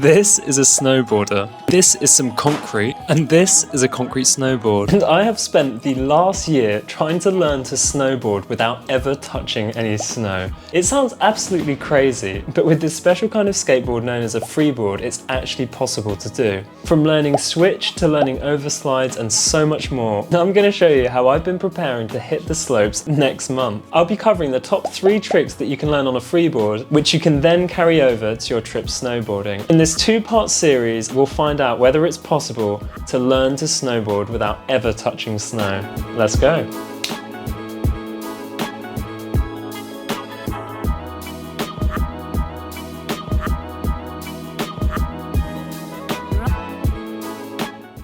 This is a snowboarder, this is some concrete, and this is a concrete snowboard. And I have spent the last year trying to learn to snowboard without ever touching any snow. It sounds absolutely crazy, but with this special kind of skateboard known as a freeboard, it's actually possible to do. From learning switch to learning overslides and so much more. Now I'm going to show you how I've been preparing to hit the slopes next month. I'll be covering the top 3 tricks that you can learn on a freeboard, which you can then carry over to your trip snowboarding. In this 2-part series, we'll find out whether it's possible to learn to snowboard without ever touching snow. Let's go.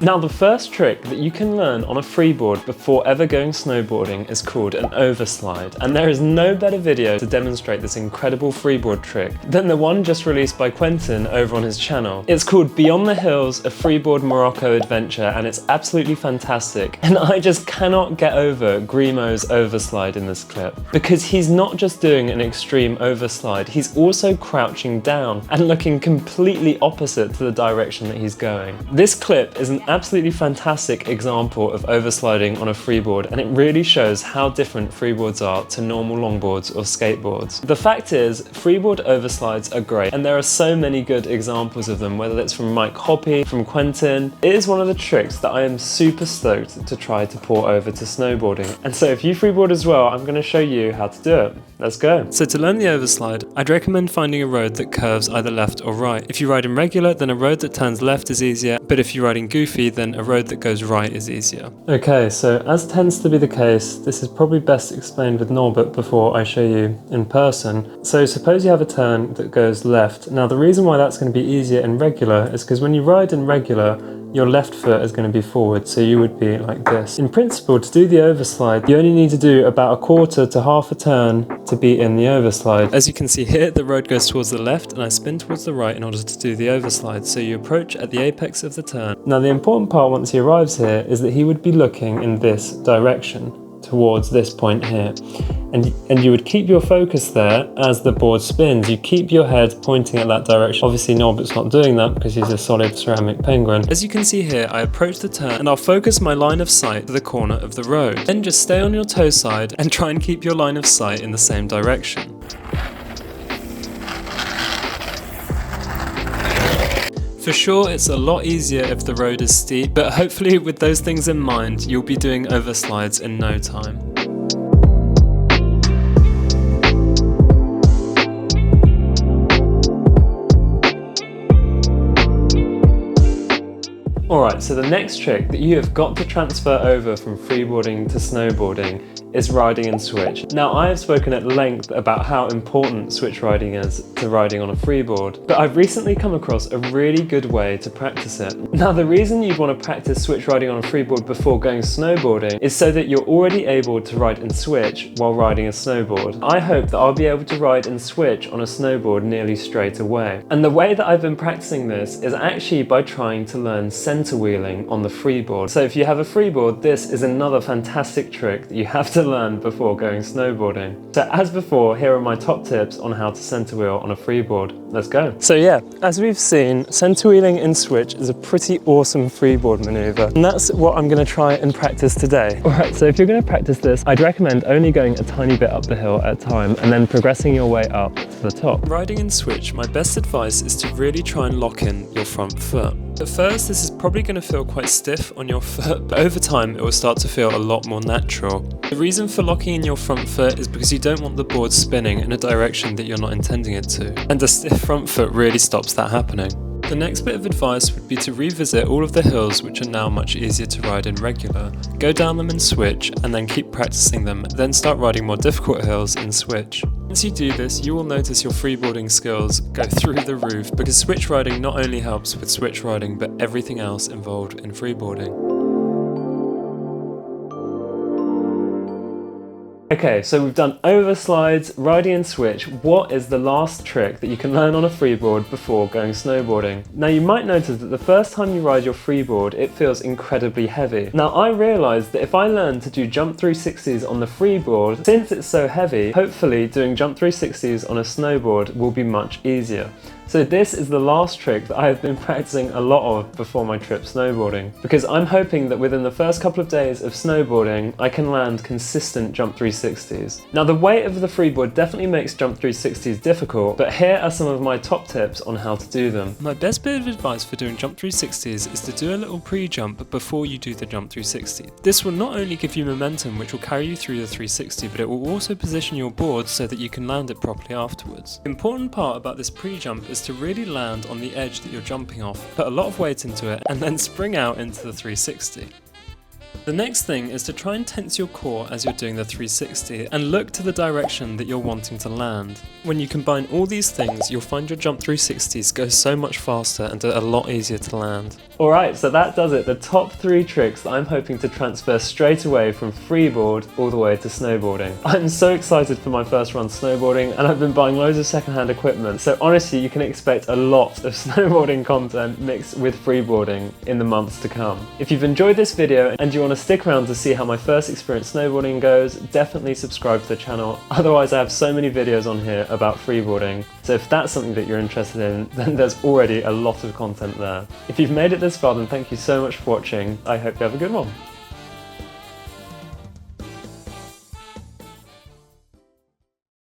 Now the first trick that you can learn on a freeboard before ever going snowboarding is called an overslide, and there is no better video to demonstrate this incredible freeboard trick than the one just released by Quentin over on his channel. It's called Beyond the Hills, a freeboard Morocco adventure, and it's absolutely fantastic. And I just cannot get over Grimo's overslide in this clip, because he's not just doing an extreme overslide, he's also crouching down and looking completely opposite to the direction that he's going. This clip is an absolutely fantastic example of oversliding on a freeboard, and it really shows how different freeboards are to normal longboards or skateboards. The fact is, freeboard overslides are great, and there are so many good examples of them, whether it's from Mike Hoppy, from Quentin. It is one of the tricks that I am super stoked to try to port over to snowboarding. And so if you freeboard as well, I'm going to show you how to do it. Let's go. So to learn the overslide, I'd recommend finding a road that curves either left or right. If you ride in regular, then a road that turns left is easier, but if you're riding goofy, then a road that goes right is easier. Okay, so as tends to be the case, this is probably best explained with Norbert before I show you in person. So suppose you have a turn that goes left. Now the reason why that's going to be easier in regular is because when you ride in regular, your left foot is going to be forward, so you would be like this. In principle, to do the overslide, you only need to do about a quarter to half a turn to be in the overslide. As you can see here, the road goes towards the left and I spin towards the right in order to do the overslide, so you approach at the apex of the turn. Now the important part once he arrives here is that he would be looking in this direction, towards this point here. And you would keep your focus there as the board spins. You keep your head pointing at that direction. Obviously Norbert's not doing that because he's a solid ceramic penguin. As you can see here, I approach the turn and I'll focus my line of sight to the corner of the road. Then just stay on your toe side and try and keep your line of sight in the same direction. For sure, it's a lot easier if the road is steep, but hopefully with those things in mind, you'll be doing overslides in no time. Alright, so the next trick that you have got to transfer over from freeboarding to snowboarding is riding and switch. Now I have spoken at length about how important switch riding is to riding on a freeboard, but I've recently come across a really good way to practice it. Now the reason you'd want to practice switch riding on a freeboard before going snowboarding is so that you're already able to ride and switch while riding a snowboard. I hope that I'll be able to ride and switch on a snowboard nearly straight away. And the way that I've been practicing this is actually by trying to learn center wheeling on the freeboard. So if you have a freeboard, this is another fantastic trick that you have to learn before going snowboarding. So as before, here are my top tips on how to center wheel on a freeboard. Let's go. So yeah, as we've seen, center wheeling in switch is a pretty awesome freeboard maneuver, and that's what I'm going to try and practice today. Alright, so if you're going to practice this, I'd recommend only going a tiny bit up the hill at a time and then progressing your way up to the top. Riding in switch, my best advice is to really try and lock in your front foot. At first, this is probably going to feel quite stiff on your foot, but over time it will start to feel a lot more natural. The reason for locking in your front foot is because you don't want the board spinning in a direction that you're not intending it to, and a stiff front foot really stops that happening. The next bit of advice would be to revisit all of the hills which are now much easier to ride in regular. Go down them in switch and then keep practicing them, then start riding more difficult hills in switch. Once you do this, you will notice your freeboarding skills go through the roof, because switch riding not only helps with switch riding but everything else involved in freeboarding. Okay, so we've done overslides, riding and switch. What is the last trick that you can learn on a freeboard before going snowboarding? Now you might notice that the first time you ride your freeboard, it feels incredibly heavy. Now I realised that if I learn to do jump 360s on the freeboard, since it's so heavy, hopefully doing jump 360s on a snowboard will be much easier. So this is the last trick that I have been practicing a lot of before my trip snowboarding, because I'm hoping that within the first couple of days of snowboarding, I can land consistent jump 360s. Now the weight of the freeboard definitely makes jump 360s difficult, but here are some of my top tips on how to do them. My best bit of advice for doing jump 360s is to do a little pre-jump before you do the jump 360. This will not only give you momentum which will carry you through the 360, but it will also position your board so that you can land it properly afterwards. The important part about this pre-jump is to really land on the edge that you're jumping off, put a lot of weight into it, and then spring out into the 360. The next thing is to try and tense your core as you're doing the 360 and look to the direction that you're wanting to land. When you combine all these things, you'll find your jump 360s go so much faster and a lot easier to land. Alright, so that does it. The top 3 tricks that I'm hoping to transfer straight away from freeboard all the way to snowboarding. I'm so excited for my first run snowboarding, and I've been buying loads of secondhand equipment, so honestly you can expect a lot of snowboarding content mixed with freeboarding in the months to come. If you've enjoyed this video and you want to stick around to see how my first experience snowboarding goes, definitely subscribe to the channel. Otherwise I have so many videos on here about freeboarding, so if that's something that you're interested in, then there's already a lot of content there. If you've made it this far, then thank you so much for watching. I hope you have a good one.